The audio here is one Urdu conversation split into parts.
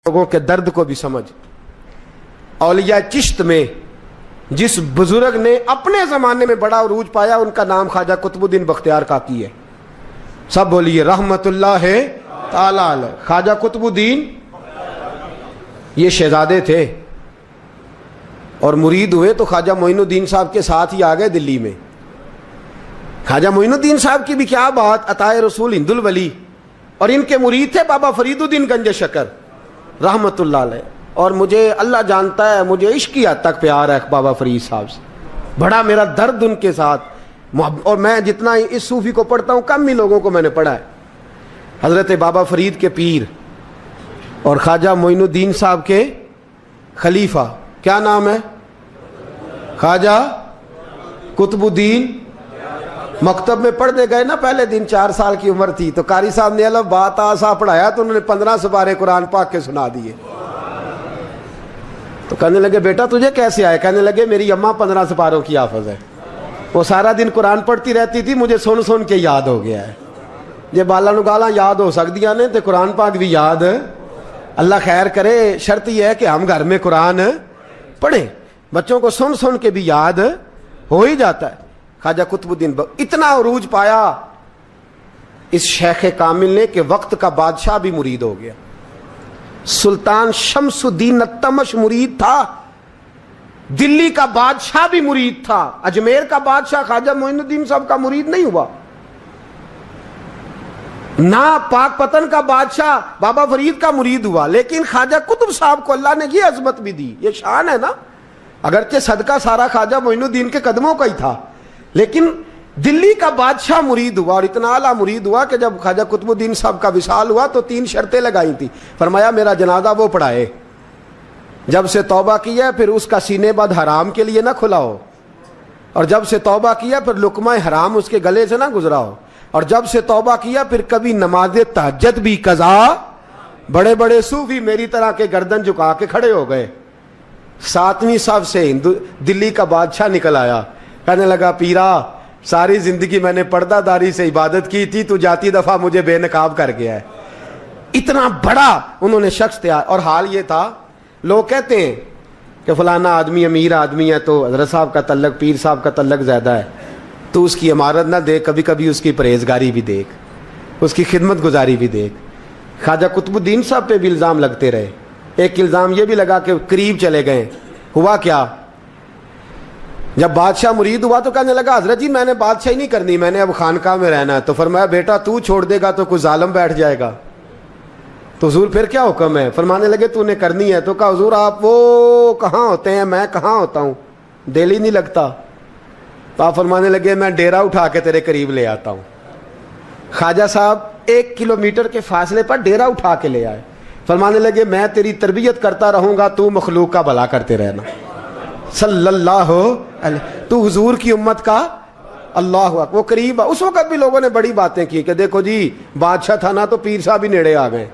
لوگوں کے درد کو بھی سمجھ. اولیاء چشت میں جس بزرگ نے اپنے زمانے میں بڑا عروج پایا ان کا نام خواجہ قطب الدین بختیار کاکی ہے. سب بولیے رحمت اللہ تعالی علیہ. خواجہ قطب الدین یہ شہزادے تھے اور مرید ہوئے تو خواجہ معین الدین صاحب کے ساتھ ہی آ گئے دلی میں. خواجہ معین الدین صاحب کی بھی کیا بات، عطائے رسول ہند الولی، اور ان کے مرید تھے بابا فرید الدین گنج شکر رحمت اللہ علیہ. اور مجھے اللہ جانتا ہے مجھے عشق کی حد تک پیار ہے بابا فرید صاحب سے، بڑا میرا درد ان کے ساتھ. اور میں جتنا اس صوفی کو پڑھتا ہوں کم ہی لوگوں کو میں نے پڑھا ہے. حضرت بابا فرید کے پیر اور خواجہ معین الدین صاحب کے خلیفہ کیا نام ہے؟ خواجہ قطب الدین. مکتب میں پڑھنے گئے نا پہلے دن، 4 سال کی عمر تھی، تو قاری صاحب نے الف با تا سا پڑھایا تو انہوں نے 15 سپارے قرآن پاک کے سنا دیے. تو کہنے لگے بیٹا تجھے کیسے آئے؟ کہنے لگے میری اماں 15 سپاروں کی حافظ ہے، وہ سارا دن قرآن پڑھتی رہتی تھی، مجھے سن سن کے یاد ہو گیا ہے. یہ بالا نو گالاں یاد ہو سکدیاں نے تے قرآن پاک بھی یاد. اللہ خیر کرے، شرط یہ ہے کہ ہم گھر میں قرآن پڑھیں، بچوں کو سن سن کے بھی یاد ہو ہی جاتا ہے. خواجہ قطب الدین اتنا عروج پایا اس شیخ کامل نے کہ وقت کا بادشاہ بھی مرید ہو گیا. سلطان شمس الدین التمش مرید تھا، دلی کا بادشاہ بھی مرید تھا. اجمیر کا بادشاہ خواجہ معین الدین صاحب کا مرید نہیں ہوا، نہ پاک پتن کا بادشاہ بابا فرید کا مرید ہوا. لیکن خواجہ قطب صاحب کو اللہ نے یہ عظمت بھی دی، یہ شان ہے نا. اگرچہ صدقہ سارا خواجہ معین الدین کے قدموں کا ہی تھا، لیکن دلی کا بادشاہ مرید ہوا، اور اتنا اعلیٰ مرید ہوا کہ جب خواجہ قطب الدین صاحب کا وصال ہوا تو 3 شرطیں لگائی تھی. فرمایا میرا جنازہ وہ پڑھائے، جب سے توبہ کیا پھر اس کا سینے بد حرام کے لیے نہ کھلا ہو، اور جب سے توبہ کیا پھر لقمہ حرام اس کے گلے سے نہ گزرا ہو، اور جب سے توبہ کیا پھر کبھی نماز تہجد بھی قضا. بڑے بڑے صوفی میری طرح کے گردن جھکا کے کھڑے ہو گئے. 7ویں صف سے دلی کا بادشاہ نکل آیا، کہنے لگا پیرا ساری زندگی میں نے پردہ داری سے عبادت کی تھی، تو جاتی دفعہ مجھے بے نقاب کر گیا ہے. اتنا بڑا انہوں نے شخص تھا. اور حال یہ تھا، لوگ کہتے ہیں کہ فلانا آدمی امیر آدمی ہے تو حضرت صاحب کا تعلق، پیر صاحب کا تعلق زیادہ ہے، تو اس کی عمارت نہ دیکھ، کبھی کبھی اس کی پرہیزگاری بھی دیکھ، اس کی خدمت گزاری بھی دیکھ. خواجہ قطب الدین صاحب پہ بھی الزام لگتے رہے. ایک الزام یہ بھی لگا کہ قریب چلے گئے. ہوا کیا، جب بادشاہ مرید ہوا تو کہنے لگا حضرت جی میں نے بادشاہی نہیں کرنی، میں نے اب خانقاہ میں رہنا ہے. تو فرمایا بیٹا تو چھوڑ دے گا تو کوئی ظالم بیٹھ جائے گا. تو حضور پھر کیا حکم ہے؟ فرمانے لگے تو نے کرنی ہے. تو کہا حضور آپ وہ کہاں ہوتے ہیں، میں کہاں ہوتا ہوں، دل ہی نہیں لگتا. تو آپ فرمانے لگے میں ڈیرا اٹھا کے تیرے قریب لے آتا ہوں. خواجہ صاحب 1 کلومیٹر کے فاصلے پر ڈیرا اٹھا کے لے آئے. فرمانے لگے میں تیری تربیت کرتا رہوں گا، تو مخلوق کا بھلا کرتے رہنا. صلی اللہ علیہ، تو حضور کی امت کا اللہ اکبر. وہ قریب، اس وقت بھی لوگوں نے بڑی باتیں کی کہ دیکھو جی بادشاہ تھا نا تو پیر صاحب ہی نیڑے آ گئے.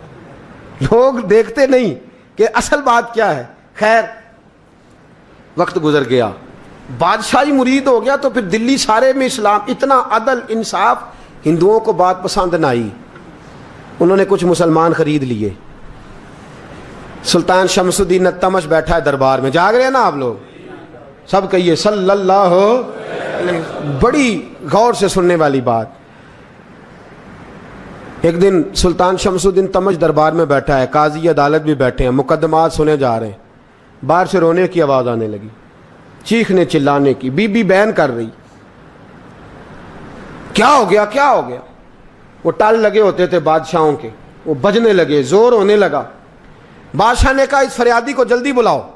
لوگ دیکھتے نہیں کہ اصل بات کیا ہے. خیر وقت گزر گیا، بادشاہی مرید ہو گیا، تو پھر دلی سارے میں اسلام، اتنا عدل انصاف، ہندوؤں کو بات پسند نہ آئی. انہوں نے کچھ مسلمان خرید لیے. سلطان شمس الدین التمش بیٹھا ہے دربار میں، جاگ رہے ہیں نا آپ لوگ، سب کہیے صلی اللہ علیہ. بڑی غور سے سننے والی بات. ایک دن سلطان شمس الدین تمش دربار میں بیٹھا ہے، قاضی عدالت بھی بیٹھے ہیں، مقدمات سنے جا رہے ہیں. باہر سے رونے کی آواز آنے لگی، چیخنے چلانے کی. بی بی بیان کر رہی، کیا ہو گیا کیا ہو گیا. وہ ٹال لگے ہوتے تھے بادشاہوں کے، وہ بجنے لگے، زور ہونے لگا. بادشاہ نے کہا اس فریادی کو جلدی بلاؤ.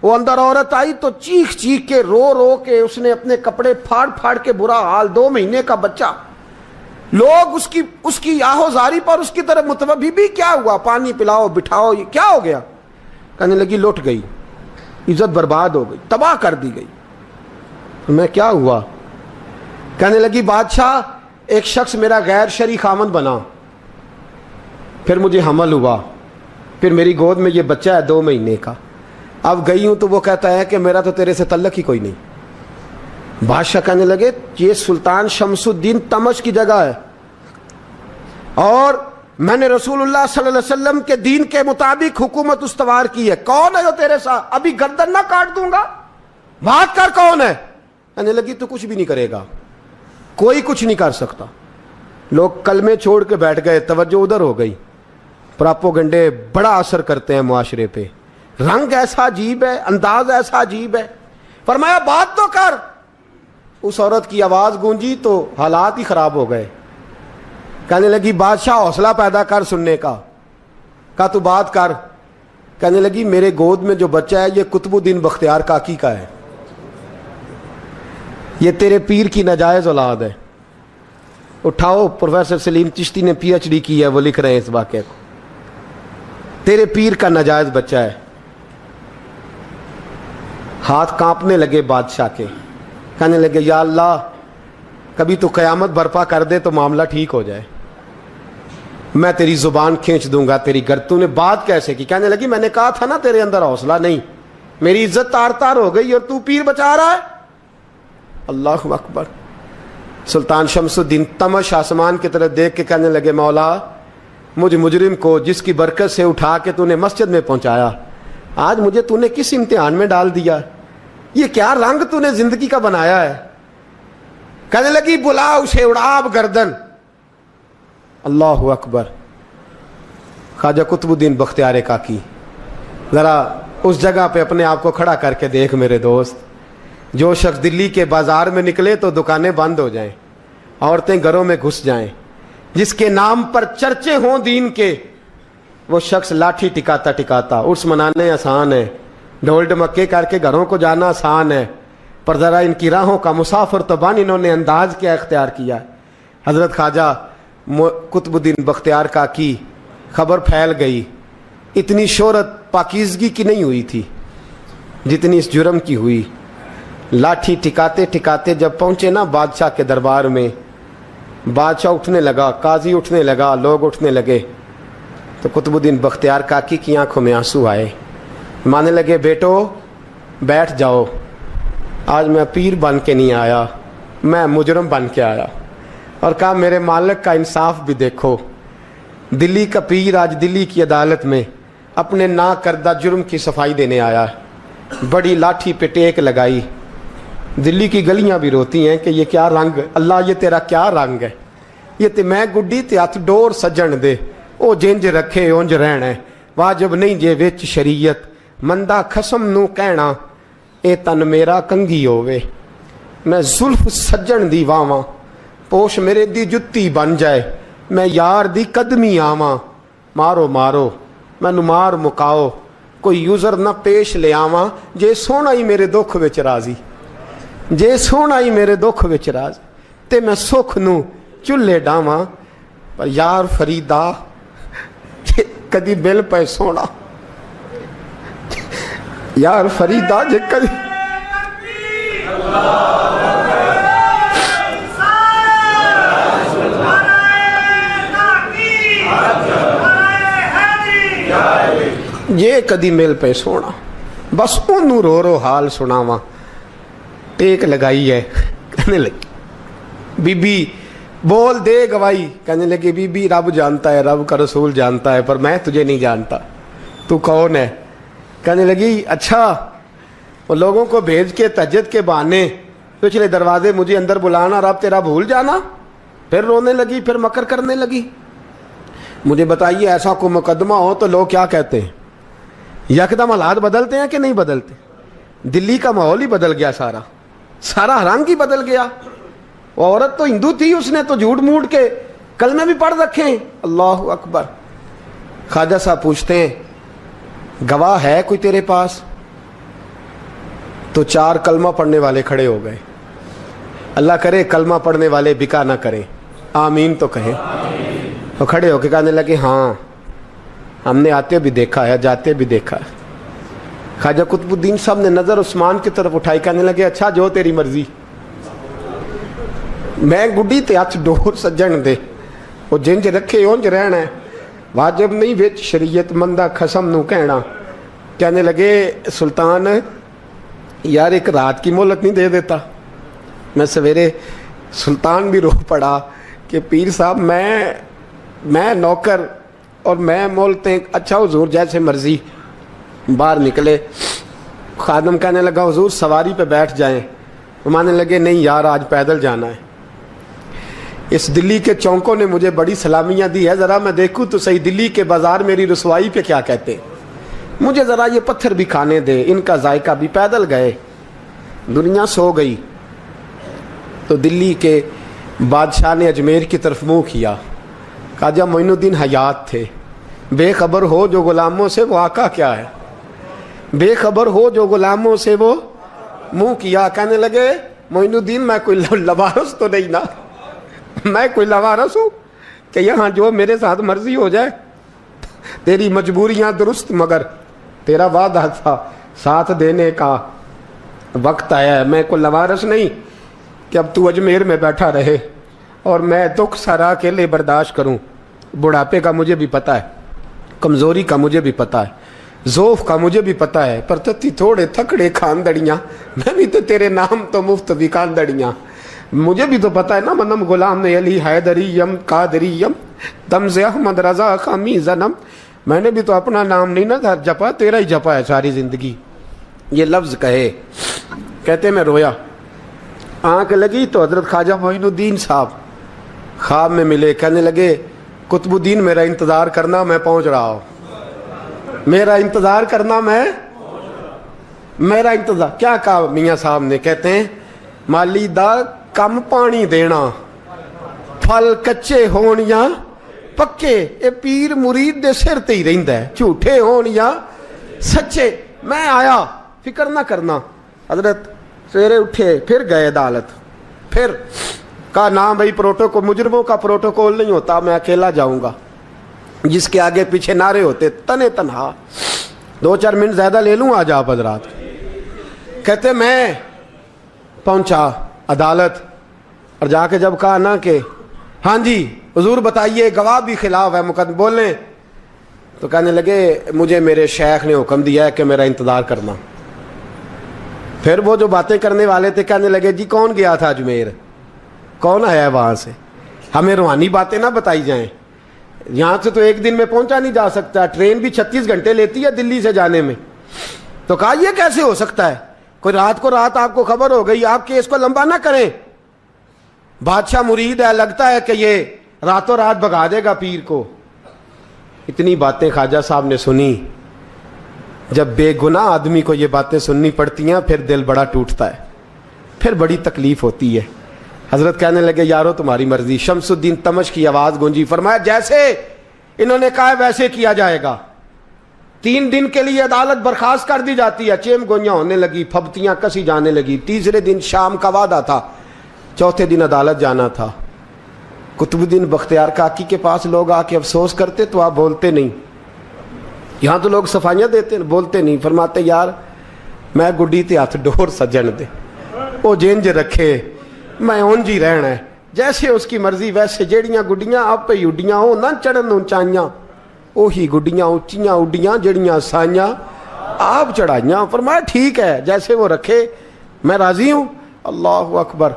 وہ اندر عورت آئی تو چیخ چیخ کے رو رو کے اس نے اپنے کپڑے پھاڑ پھاڑ کے، برا حال، 2 مہینے کا بچہ. لوگ اس کی آہو زاری پر اس کی طرف متوجہ. بھی کیا ہوا، پانی پلاؤ بٹھاؤ، یہ کیا ہو گیا. کہنے لگی لٹ گئی، عزت برباد ہو گئی، تباہ کر دی گئی. میں کیا ہوا؟ کہنے لگی بادشاہ ایک شخص میرا غیر شرعی خامند بنا، پھر مجھے حمل ہوا، پھر میری گود میں یہ بچہ ہے 2 مہینے کا. اب گئی ہوں تو وہ کہتا ہے کہ میرا تو تیرے سے تعلق ہی کوئی نہیں. بادشاہ کہنے لگے یہ سلطان شمس الدین تمش کی جگہ ہے، اور میں نے رسولullah صلی اللہ علیہ وسلم کے دین کے مطابق حکومت استوار کی ہے, کون ہے جو تیرے ساتھ؟ ابھی گردن نہ کاٹ دوں گا, بات کر کون ہے. کہنے لگی تو کچھ بھی نہیں کرے گا, کوئی کچھ نہیں کر سکتا. لوگ کلمے چھوڑ کے بیٹھ گئے, توجہ ادھر ہو گئی. پراپوگنڈے بڑا اثر کرتے ہیں معاشرے پہ, رنگ ایسا عجیب ہے, انداز ایسا عجیب ہے. فرمایا بات تو کر. اس عورت کی آواز گونجی تو حالات ہی خراب ہو گئے. کہنے لگی بادشاہ حوصلہ پیدا کر سننے کا. کہا تو بات کر. کہنے لگی میرے گود میں جو بچہ ہے یہ قطب الدین بختیار کاکی کا ہے, یہ تیرے پیر کی ناجائز اولاد ہے. اٹھاؤ, پروفیسر سلیم چشتی نے پی ایچ ڈی کی ہے, وہ لکھ رہے ہیں اس واقعے کو. تیرے پیر کا ناجائز بچہ ہے. ہاتھ کانپنے لگے بادشاہ کے. کہنے لگے یا اللہ کبھی تو قیامت برپا کر دے تو معاملہ ٹھیک ہو جائے, میں تیری زبان کھینچ دوں گا تیری گردن. تو نے بات کیسے کی؟ کہنے لگی میں نے کہا تھا نا تیرے اندر حوصلہ نہیں, میری عزت تار تار ہو گئی اور تو پیر بچا رہا ہے. اللہ اکبر. سلطان شمس الدین تمش آسمان کی طرف دیکھ کے کہنے لگے مولا مجھ مجرم کو جس کی برکت سے اٹھا کے تو نے مسجد میں پہنچایا, آج مجھے تو نے کس امتحان میں ڈال دیا؟ یہ کیا رنگ تو نے زندگی کا بنایا ہے. کہنے لگی بلا اسے, اڑا اب گردن. اللہ اکبر. خواجہ قطب الدین بختیار کاکی, ذرا اس جگہ پہ اپنے آپ کو کھڑا کر کے دیکھ میرے دوست. جو شخص دلی کے بازار میں نکلے تو دکانیں بند ہو جائیں, عورتیں گھروں میں گھس جائیں, جس کے نام پر چرچے ہوں دین کے, وہ شخص لاٹھی ٹکاتا ٹکاتا. عرس منانے آسان ہے, ڈھول ڈمکے کر کے گھروں کو جانا آسان ہے, پر ذرا ان کی راہوں کا مسافر تو بن انہوں نے انداز کیا اختیار کیا. حضرت خواجہ قطب الدین بختیار کاکی, خبر پھیل گئی. اتنی شہرت پاکیزگی کی نہیں ہوئی تھی جتنی اس جرم کی ہوئی. لاٹھی ٹکاتے ٹکاتے جب پہنچے نا بادشاہ کے دربار میں, بادشاہ اٹھنے لگا, قاضی اٹھنے لگا, لوگ اٹھنے لگے, تو قطب الدین بختیار کاکی کی آنکھوں میں آنسو آئے. مانے لگے بیٹو بیٹھ جاؤ, آج میں پیر بن کے نہیں آیا, میں مجرم بن کے آیا. اور کہا میرے مالک کا انصاف بھی دیکھو, دلی کا پیر آج دلی کی عدالت میں اپنے نا کردہ جرم کی صفائی دینے آیا. بڑی لاٹھی پہ ٹیک لگائی. دلی کی گلیاں بھی روتی ہیں کہ یہ کیا رنگ, اللہ یہ تیرا کیا رنگ ہے. یہ تے میں گڈی تے ہاتھ ڈور سجن دے, او جنج رکھے اونج رہنا ہے, واجب نہیں جے وچ شریعت, مندہ خسم نو کہنا اے تن میرا کنگھی ہووے. میں زلف سجن دی واواں, پوش میرے دی جتی بن جائے, میں یار دی قدمی آواں. مارو مارو مینو مار مکاؤ, کوئی یوزر نہ پیش لے آواں, جے سونا ہی میرے دکھ وچ راضی, جے سونا ہی میرے دکھ وچ راضی, تے میں سکھ نو چلے ڈاواں. پر یار فریدا کدی بل پہ سونا, یار فریدا جے کدی یہ کدی مل پہ سونا, بس انہوں رو رو حال سناواں. ٹیک لگائی ہے. کہنے لگی بی بی بول دے گواہی. کہنے لگی بی بی رب جانتا ہے, رب کا رسول جانتا ہے, پر میں تجھے نہیں جانتا, تو کون ہے؟ کہنے لگی اچھا وہ لوگوں کو بھیج کے تہجد کے بہانے پچھلے دروازے مجھے اندر بلانا, رب تیرا بھول جانا. پھر رونے لگی, پھر مکر کرنے لگی. مجھے بتائیے ایسا کوئی مقدمہ ہو تو لوگ کیا کہتے ہیں؟ یکدم حالات بدلتے ہیں کہ نہیں بدلتے؟ دلی کا ماحول ہی بدل گیا, سارا رنگ ہی بدل گیا. وہ عورت تو ہندو تھی, اس نے تو جھوٹ موٹ کے کلمے بھی پڑھ رکھے ہیں. اللہ اکبر. خواجہ صاحب پوچھتے ہیں گواہ ہے کوئی تیرے پاس؟ تو 4 کلمہ پڑھنے والے کھڑے ہو گئے. اللہ کرے کلمہ پڑھنے والے بکا نہ کریں, آمین تو کہیں. وہ کھڑے ہو کے کہنے لگے ہاں ہم نے آتے بھی دیکھا ہے, جاتے بھی دیکھا ہے. خواجہ قطب الدین صاحب نے نظر عثمان کی طرف اٹھائی, کہنے لگے اچھا جو تیری مرضی, میں گڈی تے ہاتھ ڈور سجن دے, وہ جنج رکھے اونج رہنا ہے, واجب نہیں وچ شریعت, مندہ خسم نو کہنا. کہنے لگے سلطان یار ایک رات کی مہلت نہیں دے دیتا؟ میں سویرے سلطان بھی رو پڑا کہ پیر صاحب میں میں نوکر اور میں بولتے ہیں اچھا حضور جیسے مرضی. باہر نکلے, خادم کہنے لگا حضور سواری پہ بیٹھ جائیں. وہ ماننے لگے نہیں یار آج پیدل جانا ہے. اس دلی کے چونکوں نے مجھے بڑی سلامیاں دی ہے, ذرا میں دیکھوں تو صحیح دلی کے بازار میری رسوائی پہ کیا کہتے, مجھے ذرا یہ پتھر بھی کھانے دے, ان کا ذائقہ بھی. پیدل گئے, دنیا سو گئی تو دلی کے بادشاہ نے اجمیر کی طرف منہ کیا. خواجہ معین الدین حیات تھے. بے خبر ہو جو غلاموں سے وہ آقا کیا ہے, بے خبر ہو جو غلاموں سے وہ منہ کیا. کہنے لگے معین الدین میں کوئی لوارس تو نہیں نا, میں کوئی لوارس ہوں کہ یہاں جو میرے ساتھ مرضی ہو جائے. تیری مجبوریاں درست مگر تیرا وعدہ تھا ساتھ دینے کا وقت آیا ہے. میں کوئی لوارس نہیں کہ اب تو اجمیر میں بیٹھا رہے اور میں دکھ سارا اکیلے برداشت کروں. بڑھاپے کا مجھے بھی پتہ ہے, کمزوری کا مجھے بھی پتہ ہے, ذوف کا مجھے بھی پتہ ہے, پر تتی تھوڑے تھکڑے خاندڑیاں, میں بھی تو تیرے نام تو مفت بھی خاندڑیاں. مجھے بھی تو پتہ ہے نا منم غلام نے علی حیدریم قادریم دمز احمد رضا خامی زنم. میں نے بھی تو اپنا نام نہیں نا جپا, تیرا ہی جپا ہے ساری زندگی. یہ لفظ کہے, کہتے میں رویا. آنکھ لگی تو حضرت خواجہ معین الدین صاحب خواب میں ملے. کہنے لگے قطب الدین میرا انتظار کرنا, میں پہنچ رہا ہوں. میرا انتظار کرنا, میرا انتظار. کیا کہا میاں صاحب نے, کہتے ہیں مالی دا کم پانی دینا, پھل کچے ہون یا پکے, اے پیر مرید دے سر تے ہی رہندا ہے, جھوٹے ہون یا سچے. میں آیا, فکر نہ کرنا. حضرت سویرے اٹھے, پھر گئے عدالت. پھر کہا نام بھائی پروٹوکول, مجرموں کا پروٹوکول نہیں ہوتا, میں اکیلا جاؤں گا. جس کے آگے پیچھے نعرے ہوتے تنے تنہا. 2-4 منٹ زیادہ لے لوں آج آپ حضرات. کہتے میں پہنچا عدالت اور جا کے جب کہا نا کہ ہاں جی حضور بتائیے, گواہ بھی خلاف ہے, مقدمہ بولیں, تو کہنے لگے مجھے میرے شیخ نے حکم دیا ہے کہ میرا انتظار کرنا. پھر وہ جو باتیں کرنے والے تھے کہنے لگے جی کون گیا تھا اجمیر, کون آیا ہے وہاں سے, ہمیں روحانی باتیں نہ بتائی جائیں. یہاں سے تو ایک دن میں پہنچا نہیں جا سکتا, ٹرین بھی 36 گھنٹے لیتی ہے دلی سے جانے میں. تو کہا یہ کیسے ہو سکتا ہے, کوئی رات کو رات آپ کو خبر ہو گئی, آپ کیس کو لمبا نہ کریں. بادشاہ مرید ہے, لگتا ہے کہ یہ راتوں رات بھگا دے گا پیر کو. اتنی باتیں خواجہ صاحب نے سنی. جب بے گناہ آدمی کو یہ باتیں سننی پڑتی ہیں پھر دل بڑا ٹوٹتا ہے, پھر بڑی تکلیف ہوتی ہے. حضرت کہنے لگے یارو تمہاری مرضی. شمس الدین تمش کی آواز گونجی, فرمایا جیسے انہوں نے کہا ویسے کیا جائے گا. 3 دن کے لیے عدالت برخاست کر دی جاتی ہے. چیم گوئیاں ہونے لگی, پھبتیاں کسی جانے لگی. تیسرے دن شام کا وعدہ تھا, چوتھے دن عدالت جانا تھا. قطب الدین بختیار کاکی کے پاس لوگ آ کے افسوس کرتے تو آپ بولتے نہیں. یہاں تو لوگ صفائیاں دیتے بولتے نہیں. فرماتے یار میں گڈی تے ہاتھ ڈور سجن دے, وہ جینج رکھے, میں اونج ہی رہنا ہے, جیسے اس کی مرضی ویسے. جیڑیاں گڈیاں آپ پہ اڈیاں ہو نہ چڑھن اونچائیاں, وہی گڈیاں اونچیاں اڈیاں جڑیاں سائیاں آپ چڑھائیاں. فرمایا ٹھیک ہے جیسے وہ رکھے, میں راضی ہوں. اللہ اکبر.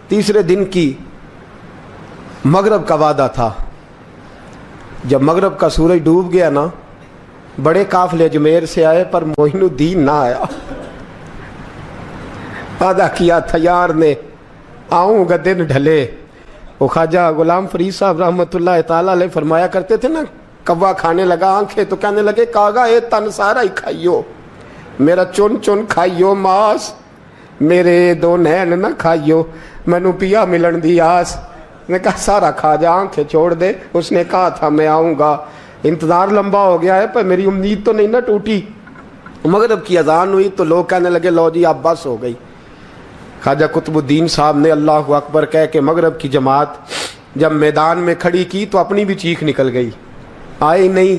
تیسرے دن کی مغرب کا وعدہ تھا. جب مغرب کا سورج ڈوب گیا نا, بڑے قافلے اجمیر سے آئے پر معین الدین نہ آیا. وعدہ کیا تھا یار نے آؤں گا دن ڈھلے. وہ خواجہ غلام فرید صاحب رحمۃ اللہ تعالیٰ علیہ فرمایا کرتے تھے نا, کوا کھانے لگا آنکھیں تو کہنے لگے کاغا اے تن سارا ہی کھائیو, میرا چن چن کھائیو ماس, میرے 2 نین نہ کھائیو, مینو پیا ملن دی آس. نے کہا سارا کھا جا, آنکھیں چھوڑ دے. اس نے کہا تھا میں آؤں گا, انتظار لمبا ہو گیا ہے پر میری امید تو نہیں نہ ٹوٹی. مغرب کی اذان ہوئی تو لوگ کہنے لگے لو جی اب بس ہو گئی. خواجہ قطب الدین صاحب نے اللہ اکبر کہہ کے مغرب کی جماعت جب میدان میں کھڑی کی تو اپنی بھی چیخ نکل گئی, آئی نہیں.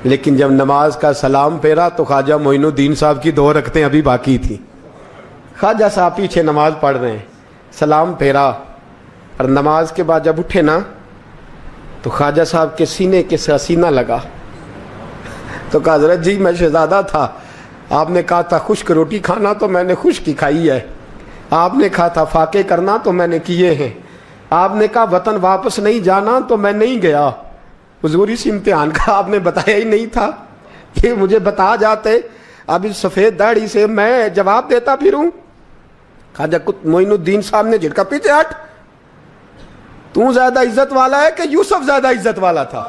لیکن جب نماز کا سلام پھیرا تو خواجہ معین الدین صاحب کی 2 رکعتیں ابھی باقی تھیں. خواجہ صاحب پیچھے نماز پڑھ رہے ہیں, سلام پھیرا اور نماز کے بعد جب اٹھے نا تو خواجہ صاحب کے سینے کے سینہ لگا. تو کہا حضرت جی میں شہزادہ تھا, آپ نے کہا تھا خشک روٹی کھانا تو میں نے خشک کی کھائی ہے, آپ نے کہا تھا فاقے کرنا تو میں نے کیے ہیں, آپ نے کہا وطن واپس نہیں جانا تو میں نہیں گیا. حضور اس امتحان کا آپ نے بتایا ہی نہیں تھا کہ مجھے بتا جاتے. اب اس سفید داڑھی سے میں جواب دیتا پھروں. خواجہ معین الدین صاحب نے جھٹکا, پیچھے ہٹ, تو زیادہ عزت والا ہے کہ یوسف زیادہ عزت والا تھا؟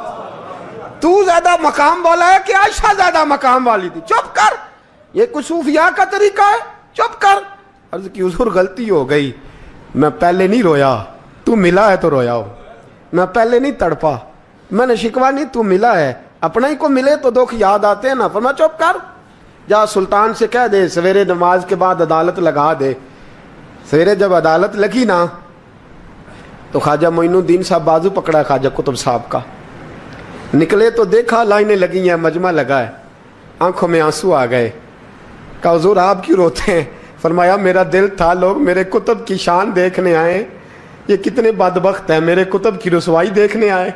تو زیادہ مقام والا ہے کہ عائشہ زیادہ مقام والی تھی؟ چپ کر, یہ کچھ صوفیاء کا طریقہ ہے, چپ کر. عرض کی حضور غلطی ہو گئی, میں پہلے نہیں رویا, تو ملا ہے تو رویا ہو. میں پہلے نہیں تڑپا, میں نے شکوا نہیں, تو ملا ہے. اپنا ہی کو ملے تو دکھ یاد آتے ہیں نا. فرما چپ کر, جا سلطان سے کہہ دے سویرے نماز کے بعد عدالت لگا دے. سویرے جب عدالت لگی نا تو خواجہ معین الدین صاحب بازو پکڑا خواجہ قطب صاحب کا, نکلے تو دیکھا لائنیں لگی ہیں, مجمع لگا ہے, آنکھوں میں آنسو آ گئے. کہا حضور آپ کیوں روتے ہیں؟ فرمایا میرا دل تھا لوگ میرے کتب کی شان دیکھنے آئے, یہ کتنے بدبخت ہیں, میرے کتب کی رسوائی دیکھنے آئے.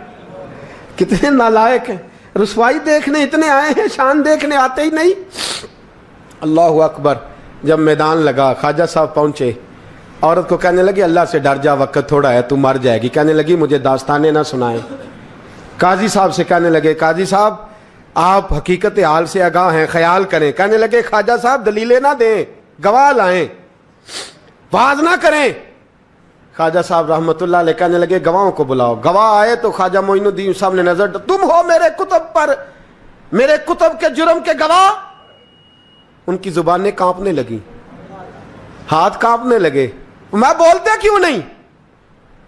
کتنے نالائق ہیں, رسوائی دیکھنے اتنے آئے ہیں, شان دیکھنے آتے ہی نہیں. اللہ اکبر. جب میدان لگا خواجہ صاحب پہنچے, عورت کو کہنے لگی اللہ سے ڈر جا, وقت تھوڑا ہے, تو مر جائے گی. کہنے لگی مجھے داستانیں نہ سنائیں. قاضی صاحب سے کہنے لگے قاضی صاحب آپ حقیقت حال سے آگاہ ہیں, خیال کریں. کہنے لگے خواجہ صاحب دلیلیں نہ دیں, گواہ لائیں, واز نہ کریں. خواجہ صاحب رحمت اللہ علیہ کہنے لگے گواہوں کو بلاؤ. گواہ آئے تو خواجہ معین الدین صاحب نے نظر, تم ہو میرے کتب پر, میرے کتب کے جرم کے گواہ. ان کی زبانیں کانپنے لگی, ہاتھ کانپنے لگے. میں بولتے کیوں نہیں؟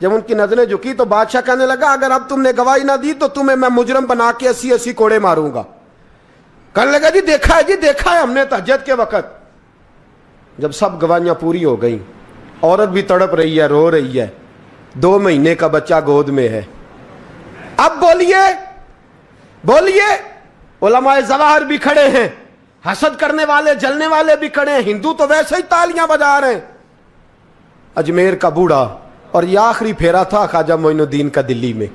جب ان کی نظریں جھکی تو بادشاہ کہنے لگا اگر اب تم نے گواہی نہ دی تو تمہیں میں مجرم بنا کے 80 کوڑے ماروں گا. کہنے لگا جی دیکھا ہے ہم نے تہجد کے وقت. جب سب گواہیاں پوری ہو گئیں, عورت بھی تڑپ رہی ہے, رو رہی ہے, 2 مہینے کا بچہ گود میں ہے. اب بولیے. علماء ظواہر بھی کھڑے ہیں, حسد کرنے والے جلنے والے بھی کھڑے ہیں, ہندو تو ویسے ہی تالیاں بجا رہے ہیں. اجمیر کا بوڑھا, اور یہ آخری پھیرا تھا خواجہ معین الدین کا دلی میں.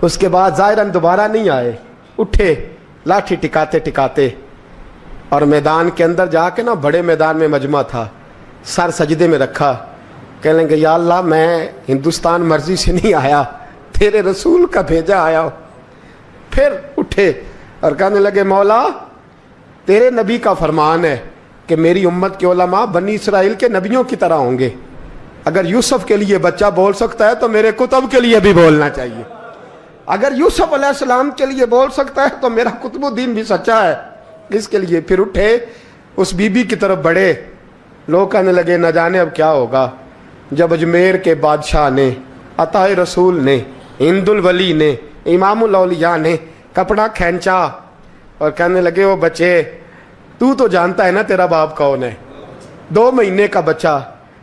اس کے بعد ظاہراً دوبارہ نہیں آئے. اٹھے لاٹھی ٹکاتے اور میدان کے اندر جا کے نا, بڑے میدان میں مجمع تھا, سر سجدے میں رکھا. کہنے لگے یا اللہ میں ہندوستان مرضی سے نہیں آیا, تیرے رسول کا بھیجا آیا ہوں. پھر اٹھے اور کہنے لگے مولا تیرے نبی کا فرمان ہے کہ میری امت کے علماء بنی اسرائیل کے نبیوں کی طرح ہوں گے. اگر یوسف کے لیے بچہ بول سکتا ہے تو میرے کتب کے لیے بھی بولنا چاہیے. اگر یوسف علیہ السلام کے لیے بول سکتا ہے تو میرا قطب الدین بھی سچا ہے, اس کے لیے. پھر اٹھے, اس بی بی کی طرف بڑھے. لوگ کہنے لگے نہ جانے اب کیا ہوگا. جب اجمیر کے بادشاہ نے, عطا رسول نے, ہند الولی نے, امام الاولیاء نے کپڑا کھینچا اور کہنے لگے وہ بچے تو جانتا ہے نا تیرا باپ کون ہے, 2 مہینے کا بچہ.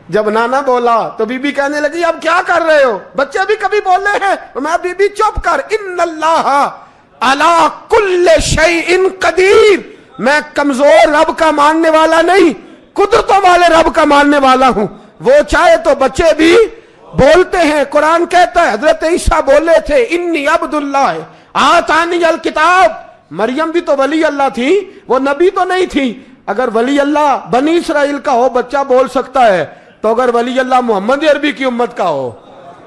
جب نانا بولا تو بی بی کہنے لگی اب کیا کر رہے ہو, بچے بھی کبھی بولے ہیں. میں بی بی چپ کر, ان اللہ علی کل شیء قدیر, میں کمزور رب کا ماننے والا نہیں, قدرتوں والے رب کا ماننے والا ہوں. وہ چاہے تو بچے بھی بولتے ہیں. قرآن کہتا ہے حضرت عیسیٰ بولے تھے انی عبداللہ آتانی الکتاب. مریم بھی تو ولی اللہ تھی, وہ نبی تو نہیں تھی. اگر ولی اللہ بنی اسرائیل کا ہو بچہ بول سکتا ہے, تو اگر ولی اللہ محمد عربی کی امت کا ہو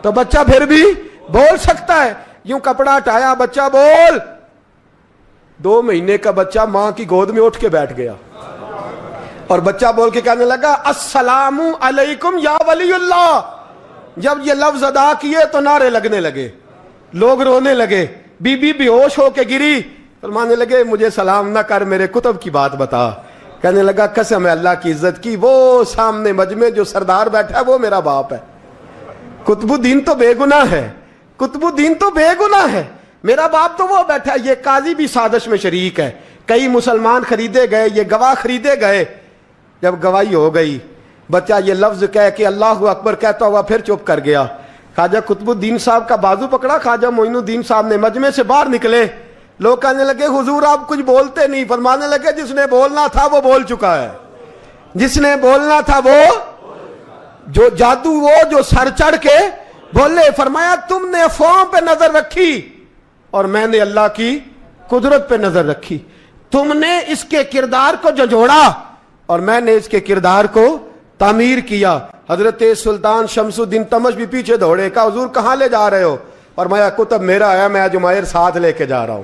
تو بچہ پھر بھی بول سکتا ہے. یوں کپڑا ہٹایا, بچہ بول. 2 مہینے کا بچہ ماں کی گود میں اٹھ کے بیٹھ گیا اور بچہ بول کے کہنے لگا السلام علیکم یا ولی اللہ. جب یہ لفظ ادا کیے تو نعرے لگنے لگے, لوگ رونے لگے. بی بی بے ہوش ہو کے گری, فرمانے لگے مجھے سلام نہ کر, میرے کتب کی بات بتا. کہنے لگا قسم ہے اللہ کی عزت کی, وہ سامنے مجمع جو سردار بیٹھا ہے وہ میرا باپ ہے. قطب الدین تو بے گناہ ہے, قطب الدین تو بے گناہ ہے, میرا باپ تو وہ بیٹھا ہے. یہ قاضی بھی سازش میں شریک ہے, کئی مسلمان خریدے گئے, یہ گواہ خریدے گئے. جب گواہی ہو گئی, بچہ یہ لفظ کہہ کے اللہ اکبر کہتا ہوا پھر چپ کر گیا. خواجہ قطب الدین صاحب کا بازو پکڑا, خواجہ معین الدین صاحب نے مجمع سے باہر نکلے. لوگ کہنے لگے حضور آپ کچھ بولتے نہیں. فرمانے لگے جس نے بولنا تھا وہ بول چکا ہے, جس نے بولنا تھا وہ جو جادو, وہ جو سر چڑھ کے بولے. فرمایا تم نے افواہوں پہ نظر رکھی اور میں نے اللہ کی قدرت پہ نظر رکھی. تم نے اس کے کردار کو جھنجھوڑا اور میں نے اس کے کردار کو تعمیر کیا. حضرت سلطان شمس الدین تمش بھی پیچھے دوڑے, کہا حضور کہاں لے جا رہے ہو؟ فرمایا کتب میرا ہے, میں جمائر ساتھ لے کے جا رہا ہوں.